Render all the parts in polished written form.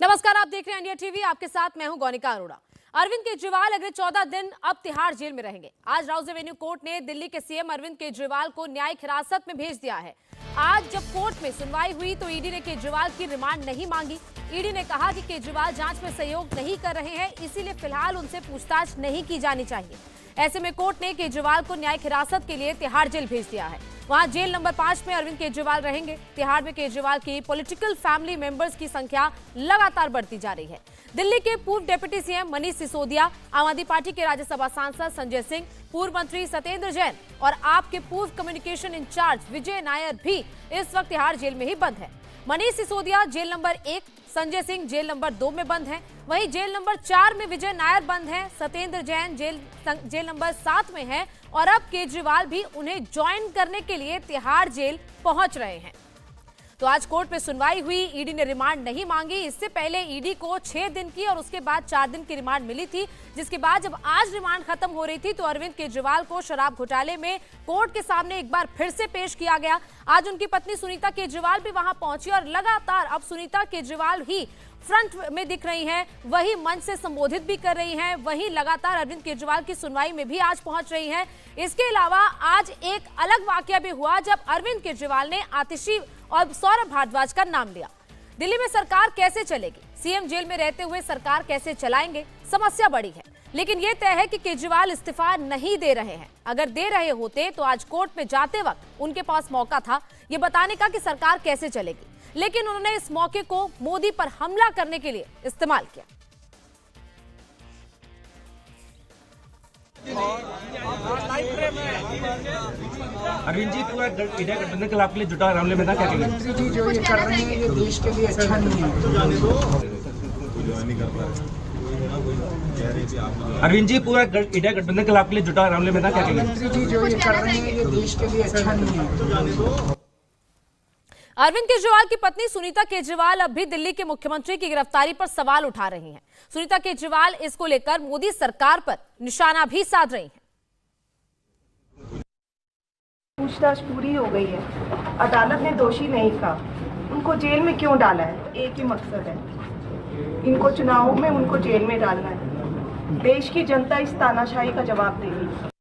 नमस्कार, आप देख रहे हैं इंडिया टीवी। आपके साथ मैं हूं गौनिका अरोड़ा। अरविंद केजरीवाल अगले 14 दिन अब तिहाड़ जेल में रहेंगे। आज राउज एवेन्यू कोर्ट ने दिल्ली के सीएम अरविंद केजरीवाल को न्यायिक हिरासत में भेज दिया है। आज जब कोर्ट में सुनवाई हुई तो ईडी ने केजरीवाल की रिमांड नहीं मांगी। ईडी ने कहा कि केजरीवाल जांच में सहयोग नहीं कर रहे हैं, इसीलिए फिलहाल उनसे पूछताछ नहीं की जानी चाहिए। ऐसे में कोर्ट ने केजरीवाल को न्यायिक हिरासत के लिए तिहाड़ जेल भेज दिया है। वहां जेल नंबर 5 में अरविंद केजरीवाल रहेंगे। तिहाड़ में केजरीवाल की पॉलिटिकल फैमिली मेंबर्स की संख्या लगातार बढ़ती जा रही है। दिल्ली के पूर्व डिप्टी सीएम मनीष सिसोदिया, आम आदमी पार्टी के राज्यसभा सांसद संजय सिंह, पूर्व मंत्री सत्येंद्र जैन और आप के पूर्व कम्युनिकेशन इंचार्ज विजय नायर भी इस वक्त तिहाड़ जेल में ही बंद है। Manish Sisodia jail number 1, Sanjay Singh jail number 2 में बंद हैं। वहीं जेल नंबर 4 में विजय नायर बंद हैं। सत्येंद्र जैन जेल नंबर 7 में है और अब केजरीवाल भी उन्हें ज्वाइन करने के लिए तिहाड़ जेल पहुंच रहे हैं। तो आज कोर्ट में सुनवाई हुई। ईडी ने रिमांड नहीं मांगी। इससे पहले ईडी को 6 दिन की और उसके बाद 4 दिन की रिमांड मिली थी, जिसके बाद जब आज रिमांड खत्म हो रही थी तो अरविंद केजरीवाल को शराब घोटाले में कोर्ट के सामने एक बार फिर से पेश किया गया। आज उनकी पत्नी सुनीता केजरीवाल भी वहां पहुंची और लगातार अब सुनीता केजरीवाल ही फ्रंट में दिख रही हैं, वही मंच से संबोधित भी कर रही हैं, वही लगातार अरविंद केजरीवाल की सुनवाई में भी आज पहुंच रही हैं। इसके अलावा आज एक अलग वाकया भी हुआ जब अरविंद केजरीवाल ने आतिशी और सौरभ भारद्वाज का नाम लिया। दिल्ली में सरकार कैसे चलेगी, सीएम जेल में रहते हुए सरकार कैसे चलाएंगे, समस्या बड़ी है। लेकिन यह तय है कि केजरीवाल इस्तीफा नहीं दे रहे हैं। अगर दे रहे होते तो आज कोर्ट में जाते वक्त उनके पास मौका था ये बताने का कि सरकार कैसे चलेगी, लेकिन उन्होंने इस मौके को मोदी पर हमला करने के लिए इस्तेमाल किया। अरविंद जी, पूरा इंडिया गठबंधन के आपके लिए जुटा मामले में था, क्या कहेंगे? मंत्री जी जो ये कर रहे हैं ये देश के लिए अच्छा नहीं है। अरविंद जी, पूरा इंडिया गठबंधन के आपके लिए जुटा मामले में था, क्या कहेंगे? मंत्री जी जो ये कर रहे हैं ये देश के लिए अच्छा नहीं है। अरविंद केजरीवाल की पत्नी सुनीता केजरीवाल अब भी दिल्ली के मुख्यमंत्री की गिरफ्तारी पर सवाल उठा रही हैं। सुनीता केजरीवाल इसको लेकर मोदी सरकार पर निशाना भी साध रही हैं। पूछताछ पूरी हो गई है, अदालत ने दोषी नहीं कहा, उनको जेल में क्यों डाला है? एक ही मकसद है, इनको चुनाव में उनको जेल में डालना है। देश की जनता इस तानाशाही का जवाब देगी।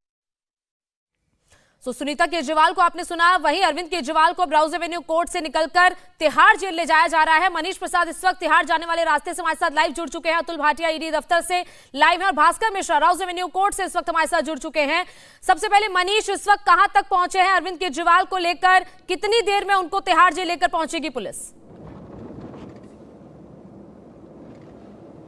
सुनीता केजरीवाल को आपने सुना। वहीं अरविंद केजरीवाल को अब राउज एवेन्यू कोर्ट से निकलकर तिहाड़ जेल ले जाया जा रहा है। मनीष प्रसाद इस वक्त तिहाड़ जाने वाले रास्ते से हमारे साथ लाइव जुड़ चुके हैं। अतुल भाटिया ईडी दफ्तर से लाइव है और भास्कर मिश्रा राउज एवेन्यू कोर्ट से इस वक्त हमारे साथ जुड़ चुके हैं। सबसे पहले मनीष, इस वक्त कहां तक पहुंचे हैं अरविंद केजरीवाल को लेकर? कितनी देर में उनको तिहाड़ जेल लेकर पहुंचेगी पुलिस?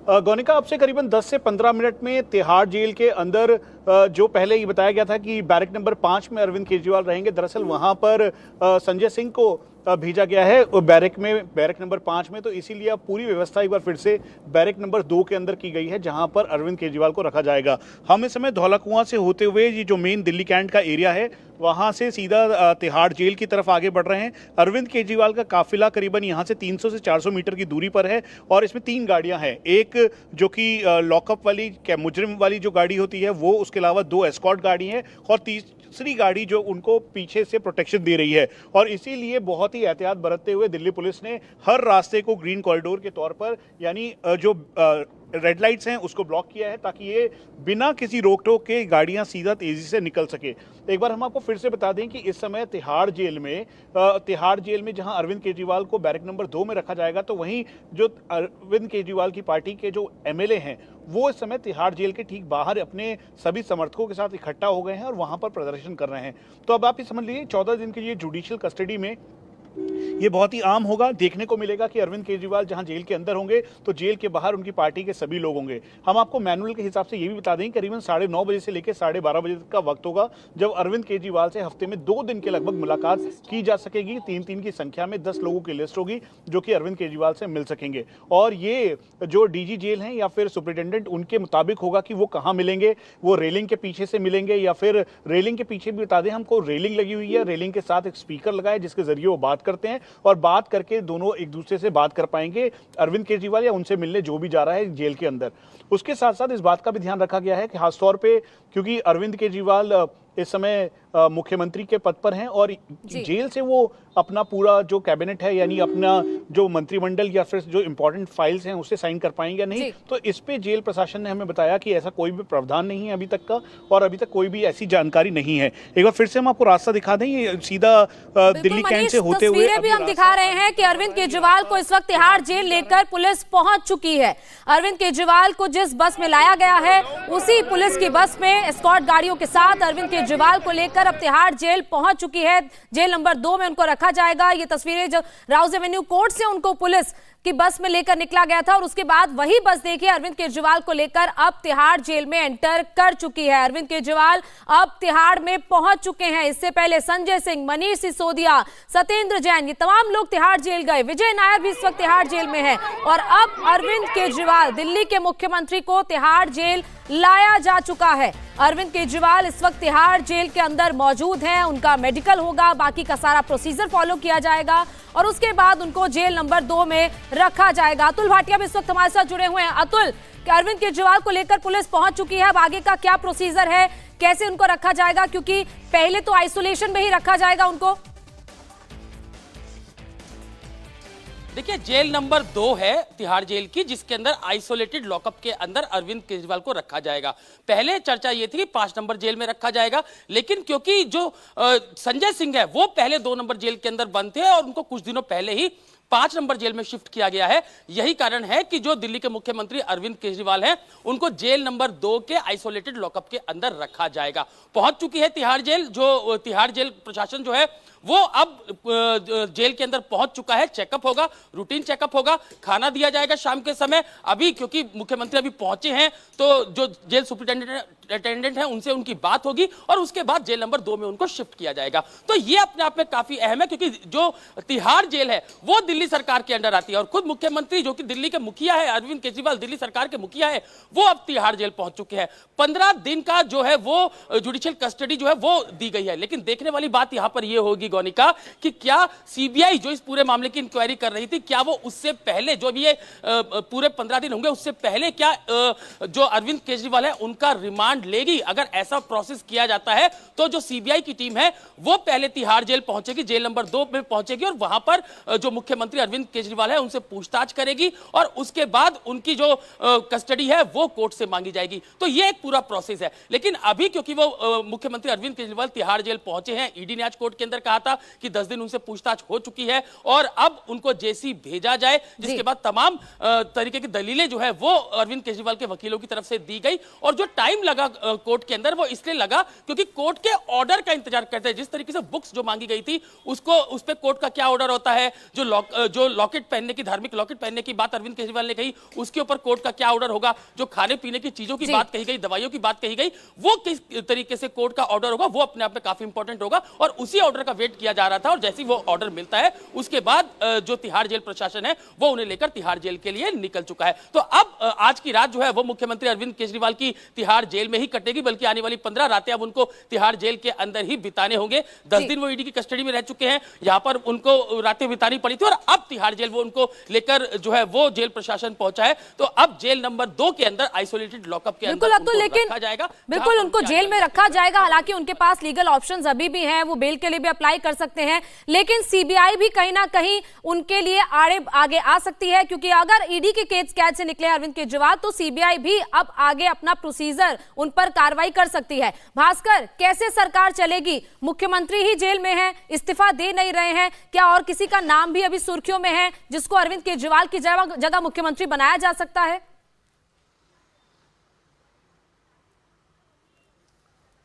गौनिका, अब से करीबन 10 से 15 मिनट में तिहाड़ जेल के अंदर जो पहले ये बताया गया था कि बैरक नंबर 5 में अरविंद केजरीवाल रहेंगे, दरअसल वहां पर संजय सिंह को भेजा गया है बैरक नंबर 5 में। तो इसीलिए अब पूरी व्यवस्था एक बार फिर से बैरक नंबर 2 के अंदर की गई है, जहां पर अरविंद केजरीवाल को रखा जाएगा। हम इस समय धौला कुआं से होते हुए ये जो मेन दिल्ली कैंट का एरिया है वहां से सीधा तिहाड़ जेल की तरफ आगे बढ़ रहे हैं। अरविंद केजरीवाल का काफिला करीबन यहां से 300 से 400 मीटर की दूरी पर है और इसमें 3 गाड़ियां हैं। एक जो कि लॉकअप वाली मुजरिम वाली जो गाड़ी होती है वो, उसके अलावा 2 एस्कॉर्ट गाड़ी हैं और तीसरी गाड़ी जो उनको पीछे से प्रोटेक्शन दे रही है। और इसीलिए बहुत ही एहतियात बरतते हुए दिल्ली पुलिस ने हर रास्ते को ग्रीन कॉरिडोर के तौर पर, यानी जो रेड लाइट्स हैं उसको ब्लॉक किया है ताकि ये बिना किसी रोक टोक के गाड़ियां सीधा तेजी से निकल सके। एक बार हम आपको फिर से बता दें कि इस समय तिहाड़ जेल में जहां अरविंद केजरीवाल को बैरक नंबर 2 में रखा जाएगा, तो वहीं जो अरविंद केजरीवाल की पार्टी के जो एमएलए हैं वो इस समय तिहाड़ जेल के ठीक बाहर अपने सभी समर्थकों के साथ इकट्ठा हो गए हैं और वहां पर प्रदर्शन कर रहे हैं। तो अब आप ये समझ लीजिए 14 दिन के लिए जुडिशियल कस्टडी में ये बहुत ही आम होगा। देखने को मिलेगा कि अरविंद केजरीवाल जहां जेल के अंदर होंगे तो जेल के बाहर उनकी पार्टी के सभी लोग होंगे। हम आपको मैनुअल के हिसाब से ये भी बता दें करीबन 9:30 बजे से लेकर 12:30 बजे तक का वक्त होगा जब अरविंद केजरीवाल से हफ्ते में 2 दिन के लगभग मुलाकात की जा सकेगी। 3-3 की संख्या में 10 लोगों की लिस्ट होगी जो कि अरविंद केजरीवाल से मिल सकेंगे। और ये जो डीजी जेल हैं या फिर सुपरिटेंडेंट, उनके मुताबिक होगा कि वो कहाँ मिलेंगे। वो रेलिंग के पीछे से मिलेंगे या फिर रेलिंग के पीछे भी बता दें हमको रेलिंग लगी हुई है, रेलिंग के साथ एक स्पीकर लगा है जिसके जरिए वो बात करते हैं और बात करके दोनों एक दूसरे से बात कर पाएंगे, अरविंद केजरीवाल या उनसे मिलने जो भी जा रहा है जेल के अंदर। उसके साथ साथ इस बात का भी ध्यान रखा गया है कि खासतौर पे क्योंकि अरविंद केजरीवाल इस समय मुख्यमंत्री के पद पर हैं और जेल से वो अपना पूरा जो कैबिनेट है यानी अपना जो मंत्रिमंडल या फिर जो इंपॉर्टेंट फाइल्स हैं उसे साइन कर पाएंगे या नहीं, तो इस पे जेल प्रशासन ने हमें बताया कि ऐसा कोई भी प्रावधान नहीं है अभी तक का और अभी तक कोई भी ऐसी जानकारी नहीं है। एक बार फिर से हम आपको रास्ता दिखा दें, ये सीधा दिल्ली कैंट से होते हुए तस्वीरें भी हम दिखा रहे हैं कि अरविंद केजरीवाल को इस वक्त तिहाड़ जेल लेकर पुलिस पहुंच चुकी है। अरविंद केजरीवाल को जिस बस में लाया गया है उसी पुलिस की बस में एस्कॉर्ट गाड़ियों के साथ अरविंद केजरीवाल को लेकर अब तिहाड़ जेल पहुंच चुकी है। जेल नंबर 2 में उनको रखा जाएगा। ये तस्वीरें जो राउज एवेन्यू कोर्ट से उनको पुलिस की बस में लेकर निकला गया था और उसके बाद वही बस देखिए अरविंद केजरीवाल को लेकर अब तिहाड़ जेल में एंटर कर चुकी है। अरविंद केजरीवाल अब तिहाड़ में पहुंच चुके हैं। इससे पहले संजय सिंह, मनीष सिसोदिया, सत्येंद्र जैन, ये तमाम लोग तिहाड़ जेल गए। विजय नायर भी इस वक्त तिहाड़ जेल में है और अब अरविंद केजरीवाल, दिल्ली के मुख्यमंत्री को तिहाड़ जेल लाया जा चुका है। अरविंद केजरीवाल इस वक्त तिहाड़ जेल के अंदर मौजूद हैं। उनका मेडिकल होगा, बाकी का सारा प्रोसीजर फॉलो किया जाएगा और उसके बाद उनको जेल नंबर 2 में रखा जाएगा। अतुल भाटिया भी इस वक्त हमारे साथ जुड़े हुए हैं। अतुल, अरविंद केजरीवाल को लेकर पुलिस पहुंच चुकी है, अब आगे का क्या प्रोसीजर है, कैसे उनको रखा जाएगा, क्योंकि पहले तो आइसोलेशन में ही रखा जाएगा उनको? देखिए, जेल नंबर 2 है तिहाड़ जेल की, जिसके अंदर आइसोलेटेड लॉकअप के अंदर अरविंद केजरीवाल को रखा जाएगा। पहले चर्चा ये थी कि 5 नंबर जेल में रखा जाएगा, लेकिन क्योंकि जो संजय सिंह है वो पहले 2 नंबर जेल के अंदर बंद थे और उनको कुछ दिनों पहले ही 5 नंबर जेल में शिफ्ट किया गया है। यही कारण है कि जो दिल्ली के मुख्यमंत्री अरविंद केजरीवाल हैं उनको जेल नंबर 2 के आइसोलेटेड लॉकअप के अंदर रखा जाएगा। पहुंच चुकी है तिहाड़ जेल, जो तिहाड़ जेल प्रशासन जो है वो अब जेल के अंदर पहुंच चुका है। चेकअप होगा, रूटीन चेकअप होगा, खाना दिया जाएगा शाम के समय। अभी क्योंकि मुख्यमंत्री अभी पहुंचे हैं तो जो जेल सुपरिटेंडेंट है उनसे उनकी बात होगी और उसके बाद जेल नंबर 2 में उनको शिफ्ट किया जाएगा। तो ये अपने आप में काफी अहम है, क्योंकि जो तिहाड़ जेल है वो दिल्ली सरकार के अंडर आती है और खुद मुख्यमंत्री जो कि दिल्ली के मुखिया है, अरविंद केजरीवाल दिल्ली सरकार के मुखिया है, वो अब तिहाड़ जेल पहुंच चुके हैं। 15 दिन का जो है वो जुडिशियल कस्टडी जो है वो दी गई है। लेकिन देखने वाली बात यहां पर ये होगी गोनिका कि क्या सीबीआई जो इस पूरे मामले की इंक्वायरी कर रही थी, क्या वो उससे पहले जो भी ये पूरे 15 दिन होंगे उससे पहले क्या जो अरविंद केजरीवाल है उनका रिमांड लेगी? अगर ऐसा प्रोसेस किया जाता है तो जो सीबीआई की टीम है वो पहले तिहाड़ जेल पहुंचेगी, जेल नंबर 2 में पहुंचेगी और वहां पर जो मुख्यमंत्री अरविंद केजरीवाल है उनसे पूछताछ करेगी और उसके बाद उनकी जो कस्टडी है वो कोर्ट से मांगी जाएगी। तो ये एक पूरा प्रोसेस है। लेकिन अभी क्योंकि वो मुख्यमंत्री अरविंद केजरीवाल तिहाड़ जेल पहुंचे हैं, ईडी ने आज कोर्ट के अंदर कहा था कि 10 दिन उनसे पूछताछ हो चुकी है और अब उनको जेसी भेजा जाए, जिसके बाद तमाम तरीके की दलीलें जो है वो अरविंद केजरीवाल के वकीलों की तरफ से दी गई। और जो टाइम लगा कोर्ट के अंदर वो इसलिए लगा क्योंकि कोर्ट के ऑर्डर का इंतजार करते हैं। जिस तरीके से बुक्स जो मांगी गई थी उसको उस पे कोर्ट का क्या ऑर्डर होता है, जो लॉकेट पहनने की, धार्मिक लॉकेट पहनने की बात अरविंद केजरीवाल ने कही, उसके ऊपर कोर्ट का क्या ऑर्डर होगा, जो खाने पीने की चीजों की बात कही गई, दवाइयों की बात कही गई, वो किस तरीके से कोर्ट का ऑर्डर होगा वो अपने आप में काफी इंपॉर्टेंट होगा और उसी ऑर्डर का वेट किया जा रहा था। और जैसे ही वो ऑर्डर मिलता है उसके बाद जो तिहाड़ जेल प्रशासन है वो उन्हें लेकर तिहाड़ जेल के लिए निकल चुका है। तो अब आज की रात जो है वो मुख्यमंत्री अरविंद केजरीवाल की तिहाड़ जेल में ही कटेगी, बल्कि आने वाली 15 रातें अब उनको तिहाड़ जेल के अंदर ही बिताने होंगे। 10 दिन वो ईडी की कस्टडी में रह चुके हैं, यहां पर उनको रातें बितानी पड़ी थी और अब तिहाड़ जेल वो उनको लेकर जो है वो जेल प्रशासन पहुंचा है। तो अब जेल नंबर 2 के अंदर आइसोलेटेड लॉकअप के अंदर रखा जाएगा, बिल्कुल उनको जेल में रखा जाएगा। हालांकि उनके पास लीगल ऑप्शंस अभी भी हैं, वो बेल के लिए भी अप्लाई कर सकते हैं, लेकिन सीबीआई भी कहीं ना कहीं उनके लिए आगे आ सकती है, क्योंकि अगर ईडी के केस कैद से निकले अरविंद केजरीवाल तो सीबीआई भी अब आगे अपना प्रोसीजर उन पर कार्रवाई कर सकती है। भास्कर, कैसे सरकार चलेगी? मुख्यमंत्री ही जेल में है, इस्तीफा दे नहीं रहे हैं, क्या और किसी का नाम भी अभी सुर्खियों में है जिसको अरविंद केजरीवाल की जगह मुख्यमंत्री बनाया जा सकता है?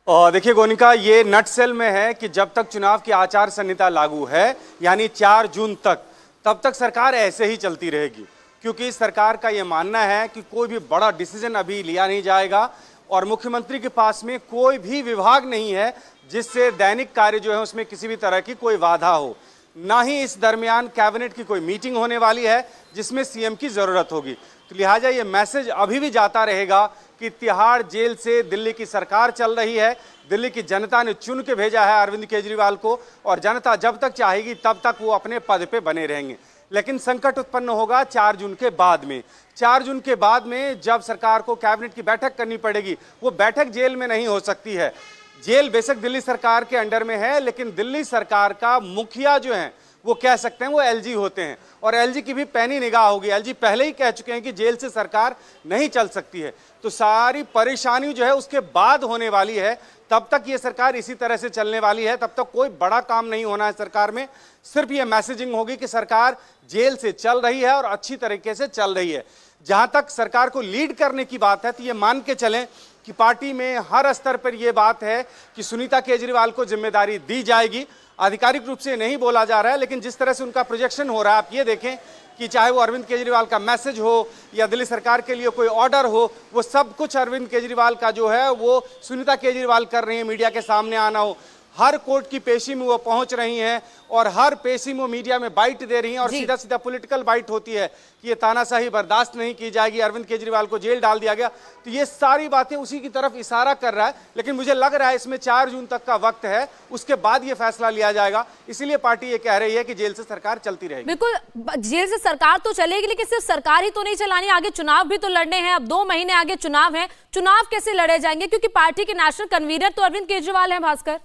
देखिए गोनिका, ये नटसेल में है कि जब तक चुनाव की आचार संहिता लागू है यानी 4 जून तक, तब तक सरकार ऐसे ही चलती रहेगी, क्योंकि सरकार का ये मानना है कि कोई भी बड़ा डिसीजन अभी लिया नहीं जाएगा और मुख्यमंत्री के पास में कोई भी विभाग नहीं है जिससे दैनिक कार्य जो है उसमें किसी भी तरह की कोई बाधा हो। ना ही इस दरमियान कैबिनेट की कोई मीटिंग होने वाली है जिसमें सीएम की ज़रूरत होगी। तो लिहाजा ये मैसेज अभी भी जाता रहेगा कि तिहाड़ जेल से दिल्ली की सरकार चल रही है, दिल्ली की जनता ने चुन के भेजा है अरविंद केजरीवाल को और जनता जब तक चाहेगी तब तक वो अपने पद पे बने रहेंगे। लेकिन संकट उत्पन्न होगा 4 जून के बाद में। 4 जून के बाद में जब सरकार को कैबिनेट की बैठक करनी पड़ेगी, वो बैठक जेल में नहीं हो सकती है। जेल बेशक दिल्ली सरकार के अंडर में है, लेकिन दिल्ली सरकार का मुखिया जो है वो कह सकते हैं वो एलजी होते हैं, और एलजी की भी पैनी निगाह होगी। एलजी पहले ही कह चुके हैं कि जेल से सरकार नहीं चल सकती है, तो सारी परेशानी जो है उसके बाद होने वाली है। तब तक ये सरकार इसी तरह से चलने वाली है, तब तक कोई बड़ा काम नहीं होना है सरकार में। सिर्फ ये मैसेजिंग होगी कि सरकार जेल से चल रही है और अच्छी तरीके से चल रही है। जहां तक सरकार को लीड करने की बात है, तो ये मान के चलें कि पार्टी में हर स्तर पर यह बात है कि सुनीता केजरीवाल को जिम्मेदारी दी जाएगी। आधिकारिक रूप से नहीं बोला जा रहा है, लेकिन जिस तरह से उनका प्रोजेक्शन हो रहा है, आप ये देखें कि चाहे वो अरविंद केजरीवाल का मैसेज हो या दिल्ली सरकार के लिए कोई ऑर्डर हो, वो सब कुछ अरविंद केजरीवाल का जो है वो सुनीता केजरीवाल कर रही है। मीडिया के सामने आना हो, हर कोर्ट की पेशी में वो पहुंच रही हैं और हर पेशी में मीडिया में बाइट दे रही हैं, और सीधा सीधा पॉलिटिकल बाइट होती है कि ये तानाशाही बर्दाश्त नहीं की जाएगी, अरविंद केजरीवाल को जेल डाल दिया गया। तो ये सारी बातें उसी की तरफ इशारा कर रहा है, लेकिन मुझे लग रहा है इसमें 4 जून तक का वक्त है, उसके बाद ये फैसला लिया जाएगा। इसीलिए पार्टी ये कह रही है कि जेल से सरकार चलती रहेगी। बिल्कुल, जेल से सरकार तो चलेगी, लेकिन सिर्फ सरकार ही तो नहीं चलानी, आगे चुनाव भी तो लड़ने हैं। अब 2 महीने आगे चुनाव है, चुनाव कैसे लड़े जाएंगे, क्योंकि पार्टी के नेशनल कन्वीनर तो अरविंद केजरीवाल हैं। भास्कर,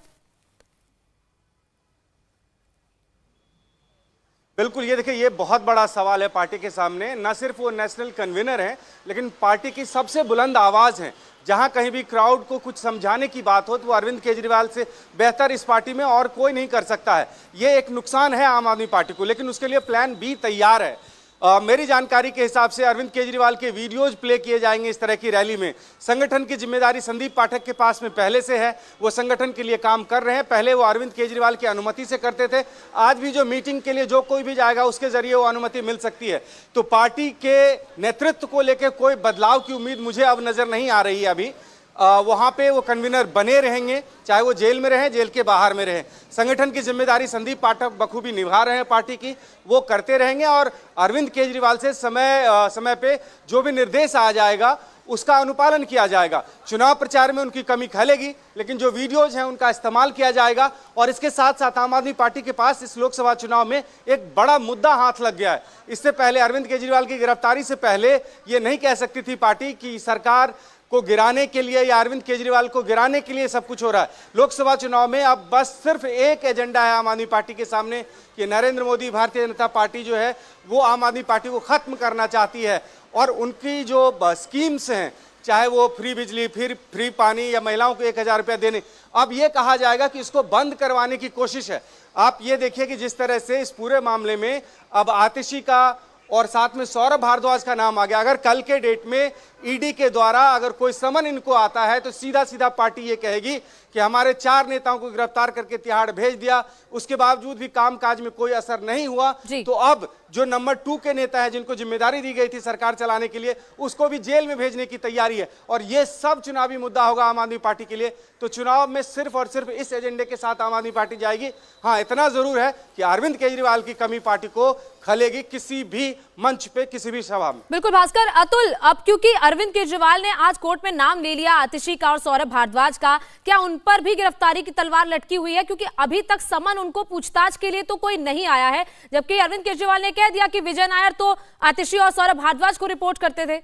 बिल्कुल, ये देखिए, ये बहुत बड़ा सवाल है पार्टी के सामने। न सिर्फ वो नेशनल कन्वीनर हैं, लेकिन पार्टी की सबसे बुलंद आवाज है। जहां कहीं भी क्राउड को कुछ समझाने की बात हो, तो वो अरविंद केजरीवाल से बेहतर इस पार्टी में और कोई नहीं कर सकता है। ये एक नुकसान है आम आदमी पार्टी को, लेकिन उसके लिए प्लान बी तैयार है। मेरी जानकारी के हिसाब से अरविंद केजरीवाल के वीडियोज प्ले किए जाएंगे इस तरह की रैली में। संगठन की जिम्मेदारी संदीप पाठक के पास में पहले से है, वो संगठन के लिए काम कर रहे हैं। पहले वो अरविंद केजरीवाल की अनुमति से करते थे, आज भी जो मीटिंग के लिए जो कोई भी जाएगा उसके जरिए वो अनुमति मिल सकती है। तो पार्टी के नेतृत्व को लेकर कोई बदलाव की उम्मीद मुझे अब नजर नहीं आ रही है। अभी वहां पे वो कन्वीनर बने रहेंगे, चाहे वो जेल में रहें, जेल के बाहर में रहें। संगठन की जिम्मेदारी संदीप पाठक बखूबी निभा रहे हैं पार्टी की, वो करते रहेंगे, और अरविंद केजरीवाल से समय पे जो भी निर्देश आ जाएगा उसका अनुपालन किया जाएगा। चुनाव प्रचार में उनकी कमी खलेगी, लेकिन जो वीडियोज हैं उनका इस्तेमाल किया जाएगा। और इसके साथ साथ आम आदमी पार्टी के पास इस लोकसभा चुनाव में एक बड़ा मुद्दा हाथ लग गया है। इससे पहले अरविंद केजरीवाल की गिरफ्तारी से पहले ये नहीं कह सकती थी पार्टी कि सरकार को गिराने के लिए या अरविंद केजरीवाल को गिराने के लिए सब कुछ हो रहा है। लोकसभा चुनाव में अब बस सिर्फ एक एजेंडा है आम आदमी पार्टी के सामने कि नरेंद्र मोदी, भारतीय जनता पार्टी जो है वो आम आदमी पार्टी को खत्म करना चाहती है। और उनकी जो स्कीम्स हैं, चाहे वो फ्री बिजली, फिर फ्री पानी या महिलाओं को 1000 रुपया देने, अब ये कहा जाएगा कि इसको बंद करवाने की कोशिश है। आप ये देखिए कि जिस तरह से इस पूरे मामले में अब आतिशी का और साथ में सौरभ भारद्वाज का नाम आ गया। अगर कल के डेट में ईडी के द्वारा अगर कोई समन इनको आता है, तो सीधा सीधा पार्टी ये कहेगी कि हमारे 4 नेताओं को गिरफ्तार करके तिहाड़ भेज दिया, उसके बावजूद भी कामकाज में कोई असर नहीं हुआ। तो अब जो नंबर 2 के नेता है, जिनको जिम्मेदारी दी गई थी सरकार चलाने के लिए, उसको भी जेल में भेजने की तैयारी है। और ये सब चुनावी मुद्दा होगा आम आदमी पार्टी के लिए। तो चुनाव में सिर्फ और सिर्फ इस एजेंडे के साथ आम आदमी पार्टी जाएगी। हाँ, इतना जरूर है कि अरविंद केजरीवाल की कमी पार्टी को खलेगी किसी भी मंच पे, किसी भी सभा में। बिल्कुल भास्कर। अतुल, अब क्योंकि अरविंद केजरीवाल ने आज कोर्ट में नाम ले लिया आतिशी का और सौरभ भारद्वाज का, क्या उन पर भी गिरफ्तारी की तलवार लटकी हुई है? क्योंकि अभी तक समन उनको पूछताछ के लिए तो कोई नहीं आया है, जबकि अरविंद केजरीवाल ने कह दिया कि विजय नायर तो आतिशी और सौरभ भारद्वाज को रिपोर्ट करते थे।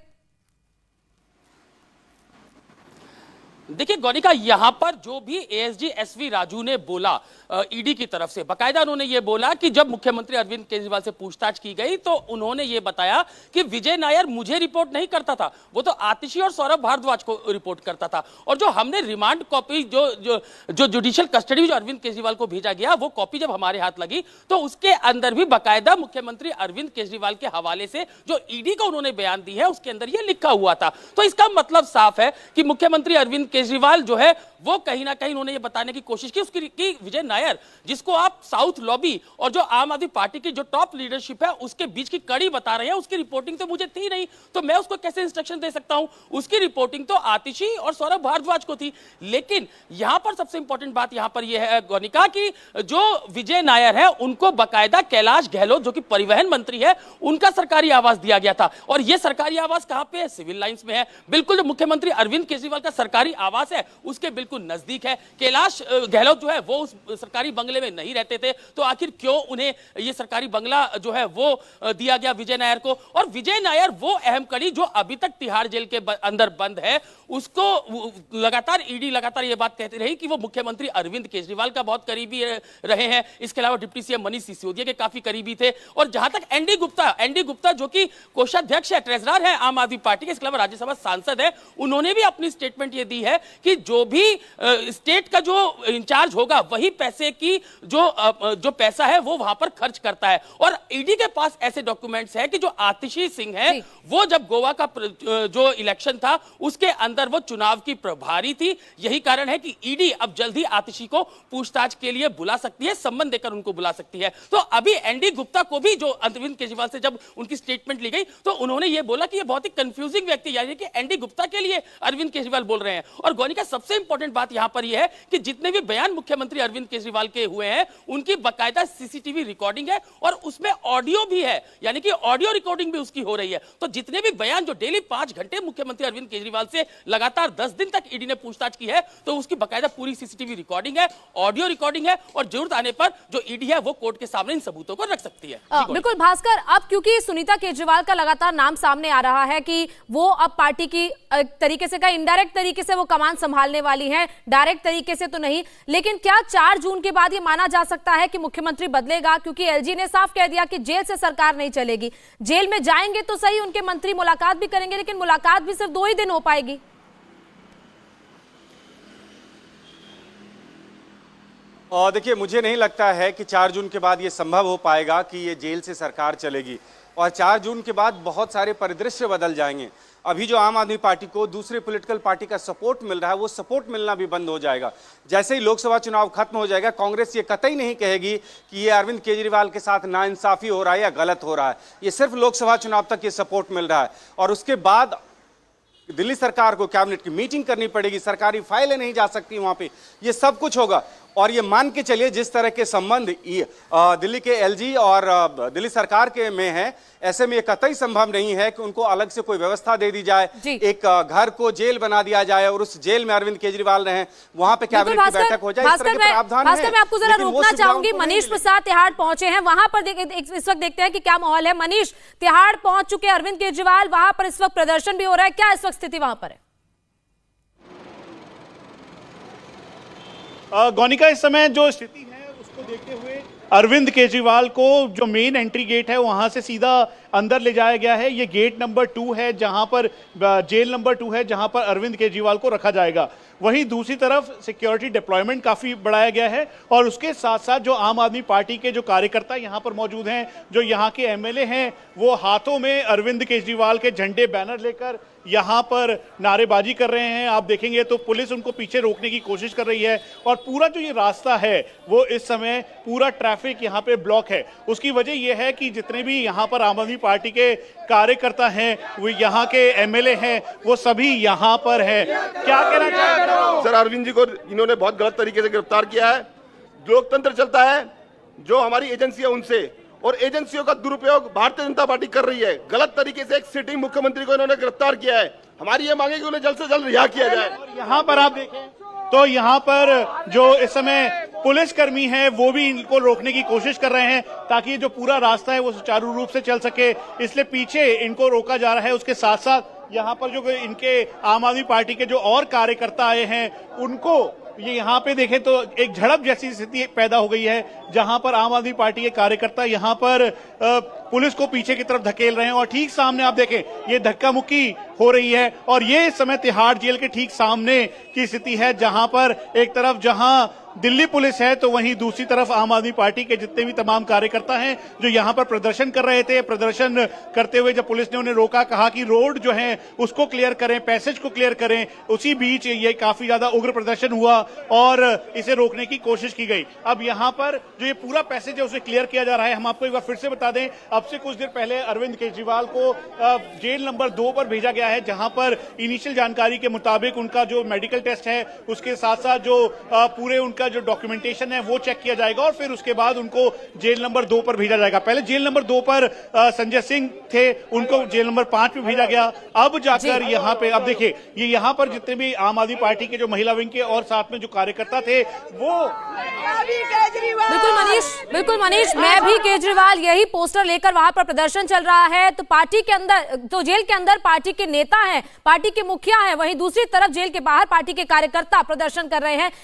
देखिए गौनिका, यहां पर जो भी एएसजी एसवी राजू ने बोला ईडी की तरफ से, बकायदा उन्होंने ये बोला कि जब मुख्यमंत्री अरविंद केजरीवाल से पूछताछ की गई तो उन्होंने ये बताया कि विजय नायर मुझे रिपोर्ट नहीं करता था, वो तो आतिशी और सौरभ भारद्वाज को रिपोर्ट करता था। और जो हमने रिमांड कॉपी जो जुडिशियल कस्टडी जो अरविंद केजरीवाल को भेजा गया, वो कॉपी जब हमारे हाथ लगी तो उसके अंदर भी बकायदा मुख्यमंत्री अरविंद केजरीवाल के हवाले से जो ईडी को उन्होंने बयान दी है उसके अंदर ये लिखा हुआ था। तो इसका मतलब साफ है कि मुख्यमंत्री अरविंद केजरीवाल जो है वो कहीं ना कहीं उन्होंने ये बताने की कोशिश की उसकी कि विजय नायर, जिसको आप साउथ लॉबी और जो आम आदमी पार्टी की जो टॉप लीडरशिप है उसके बीच की कड़ी बता रहे हैं, उसकी रिपोर्टिंग तो मुझे थी नहीं, तो मैं उसको कैसे इंस्ट्रक्शन दे सकता हूं? उसकी रिपोर्टिंग तो आतिशी और सौरभ भारद्वाज को थी। लेकिन यहां पर सबसे इंपॉर्टेंट बात यहां पर यह है गौनिका कि जो विजय नायर है उनको बकायदा कैलाश गहलोत जो कि परिवहन मंत्री है उनका सरकारी आवास दिया गया था। और यह सरकारी आवास कहां पे है? सिविल लाइंस में है। बिल्कुल जो मुख्यमंत्री अरविंद केजरीवाल का सरकारी आवास है उसके बिल्कुल बिल्कुल नजदीक है। कैलाश गहलोत जो है वो उस सरकारी बंगले में नहीं रहते थे, तो आखिर क्यों उन्हें ये सरकारी बंगला जो है वो दिया गया विजय नायर को? और विजय नायर वो अहम कड़ी जो अभी तक तिहाड़ जेल के अंदर बंद है, उसको लगातार ईडी लगातार ये बात कहती रही कि वो मुख्यमंत्री अरविंद केजरीवाल का बहुत करीबी रहे हैं। इसके अलावा डिप्टी सीएम मनीष सिसोदिया के काफी करीबी थे। और जहां तक एनडी गुप्ता जो कि कोषाध्यक्ष है, ट्रेजरर है आम आदमी पार्टी के, इसके अलावा राज्यसभा सांसद है, उन्होंने भी अपनी स्टेटमेंट ये दी है कि जो भी स्टेट का जो इंचार्ज होगा वही पैसे की जो पैसा है वो वहां पर खर्च करता है। और ईडी के पास ऐसे डॉक्यूमेंट्स है कि जो आतिशी सिंह है वो जब गोवा का जो इलेक्शन था उसके अंदर वो चुनाव की प्रभारी थी। यही कारण है कि ईडी अब जल्द ही आतिशी को पूछताछ के लिए बुला सकती है, संबंध देकर उनको बुला सकती है। तो अभी एनडी गुप्ता को भी जो अरविंद केजरीवाल से जब उनकी स्टेटमेंट ली गई तो उन्होंने ये बोला कि ये बहुत ही कंफ्यूजिंग व्यक्ति, यानी कि एनडी गुप्ता के लिए अरविंद केजरीवाल बोल रहे हैं। और गोनिका सबसे इंपॉर्टेंट बात यहां पर यह है कि जितने भी बयान मुख्यमंत्री अरविंद केजरीवाल के हुए हैं उनकी बाकायदा सीसीटीवी रिकॉर्डिंग है और उसमें ऑडियो भी है, यानी कि ऑडियो रिकॉर्डिंग भी उसकी हो रही है। तो जितने भी बयान जो डेली 5 घंटे मुख्यमंत्री अरविंद केजरीवाल से लगातार 10 दिन तक ईडी ने पूछताछ की है, तो उसकी बाकायदा पूरी सीसीटीवी रिकॉर्डिंग है, ऑडियो रिकॉर्डिंग है, और जरूरत आने पर जो ईडी है वो कोर्ट के सामने इन सबूतों को रख सकती है। बिल्कुल भास्कर, अब क्योंकि सुनीता केजरीवाल का लगातार नाम सामने आ रहा है कि वो अब पार्टी की तरीके से का इनडायरेक्ट तरीके से वो कमान संभालने वाली हैं, डायरेक्ट तरीके से तो नहीं, लेकिन क्या 4 जून के बाद ये माना जा सकता है कि मुख्यमंत्री बदलेगा? क्योंकि एलजी ने साफ कह दिया कि जेल से सरकार नहीं चलेगी। जेल में जाएंगे तो सही, उनके मंत्री मुलाकात भी करेंगे, लेकिन मुलाकात भी सिर्फ 2 ही दिन हो पाएगी। और देखिए, मुझे नहीं लगता है कि 4 जून के बाद ये संभव हो पाएगा कि ये जेल से सरकार चलेगी। और 4 जून के बाद बहुत सारे परिदृश्य बदल जाएंगे। अभी जो आम आदमी पार्टी को दूसरे पॉलिटिकल पार्टी का सपोर्ट मिल रहा है, वो सपोर्ट मिलना भी बंद हो जाएगा। जैसे ही लोकसभा चुनाव खत्म हो जाएगा, कांग्रेस ये कतई नहीं कहेगी कि ये अरविंद केजरीवाल के साथ नाइंसाफी हो रहा है या गलत हो रहा है। ये सिर्फ लोकसभा चुनाव तक ये सपोर्ट मिल रहा है, और उसके बाद दिल्ली सरकार को कैबिनेट की मीटिंग करनी पड़ेगी, सरकारी फाइलें नहीं जा सकती वहां पे, ये सब कुछ होगा। और ये मान के चलिए जिस तरह के संबंध दिल्ली के एलजी और दिल्ली सरकार के में है, ऐसे में ये कतई संभव नहीं है कि उनको अलग से कोई व्यवस्था दे दी जाए, एक घर को जेल बना दिया जाए और उस जेल में अरविंद केजरीवाल रहें, वहां पे कैबिनेट की बैठक हो जाए। इस तरह के प्रावधान हैं। मैं आपको जरा रोकना चाहूंगी, मनीष प्रसाद तिहाड़ पहुंचे हैं, वहां पर इस वक्त देखते हैं कि क्या माहौल है। मनीष, तिहाड़ पहुंच चुके अरविंद केजरीवाल, वहां पर इस वक्त प्रदर्शन भी हो रहा है, क्या इस वक्त स्थिति वहां पर है? गौनिका, इस समय जो स्थिति है उसको देखते हुए अरविंद केजरीवाल को जो मेन एंट्री गेट है वहां से सीधा अंदर ले जाया गया है। ये गेट नंबर 2 है, जहां पर जेल नंबर 2 है, जहां पर अरविंद केजरीवाल को रखा जाएगा। वहीं दूसरी तरफ सिक्योरिटी डिप्लॉयमेंट काफी बढ़ाया गया है, और उसके साथ साथ जो आम आदमी पार्टी के जो कार्यकर्ता यहां पर मौजूद हैं, जो यहां के एमएलए हैं, वो हाथों में अरविंद केजरीवाल के झंडे बैनर लेकर यहां पर नारेबाजी कर रहे हैं। आप देखेंगे तो पुलिस उनको पीछे रोकने की कोशिश कर रही है, और पूरा जो ये रास्ता है वो इस समय पूरा ट्रैफिक यहां पे ब्लॉक है। उसकी वजह यह है कि जितने भी यहां पर आम आदमी पार्टी के कार्यकर्ता हैं, वो यहाँ के एमएलए हैं, वो सभी यहाँ पर हैं। क्या कहना चाहेंगे सर? अरविंद जी को इन्होंने बहुत गलत तरीके से गिरफ्तार किया है। लोकतंत्र चलता है जो हमारी एजेंसी है उनसे, और एजेंसियों का दुरुपयोग भारतीय जनता पार्टी कर रही है। गलत तरीके से एक सिटिंग मुख्यमंत्री को इन्होंने गिरफ्तार किया है। हमारी ये मांगे कि उन्हें जल्द से जल्द रिहा किया जाए। यहाँ पर आप देखें तो यहाँ पर जो इस समय पुलिसकर्मी हैं वो भी इनको रोकने की कोशिश कर रहे हैं, ताकि जो पूरा रास्ता है वो सुचारू रूप से चल सके, इसलिए पीछे इनको रोका जा रहा है। उसके साथ साथ यहाँ पर जो इनके आम आदमी पार्टी के जो और कार्यकर्ता आए हैं, उनको ये यहाँ पे देखें तो एक झड़प जैसी स्थिति पैदा हो गई है, जहां पर आम आदमी पार्टी के कार्यकर्ता यहाँ पर पुलिस को पीछे की तरफ धकेल रहे हैं, और ठीक सामने आप देखें ये धक्का मुक्की हो रही है। और ये इस समय तिहाड़ जेल के ठीक सामने की स्थिति है, जहां पर एक तरफ जहां दिल्ली पुलिस है, तो वहीं दूसरी तरफ आम आदमी पार्टी के जितने भी तमाम कार्यकर्ता हैं जो यहां पर प्रदर्शन कर रहे थे। प्रदर्शन करते हुए जब पुलिस ने उन्हें रोका, कहा कि रोड जो है उसको क्लियर करें, पैसेज को क्लियर करें, उसी बीच ये काफी ज्यादा उग्र प्रदर्शन हुआ और इसे रोकने की कोशिश की गई। अब यहाँ पर जो ये पूरा पैसेज है उसे क्लियर किया जा रहा है। हम आपको एक बार फिर से बता दें, अब से कुछ देर पहले अरविंद केजरीवाल को जेल नंबर 2 पर भेजा गया है, जहां पर इनिशियल जानकारी के मुताबिक उनका जो मेडिकल टेस्ट है, उसके साथ साथ जो पूरे उनका उनका जो डॉक्यूमेंटेशन है वो चेक किया जाएगा और फिर उसके बाद उनको जेल नंबर 2 पर भेजा जाएगा। पहले जेल नंबर 2 पर संजय सिंह थे, उनको जेल नंबर 5 में भेजा गया। अब जाकर यहाँ पे अब देखिए ये यहाँ पर जितने भी आम आदमी पार्टी के जो महिला विंग के और साथ में जो कार्यकर्ता थे वो बिल्कुल मनीष, मैं भी केजरीवाल यही पोस्टर लेकर वहां पर प्रदर्शन चल रहा है। तो पार्टी के अंदर, तो जेल के अंदर पार्टी के नेता हैं, पार्टी के मुखिया हैं, वहीं दूसरी तरफ जेल के बाहर पार्टी के कार्यकर्ता प्रदर्शन कर रहे हैं।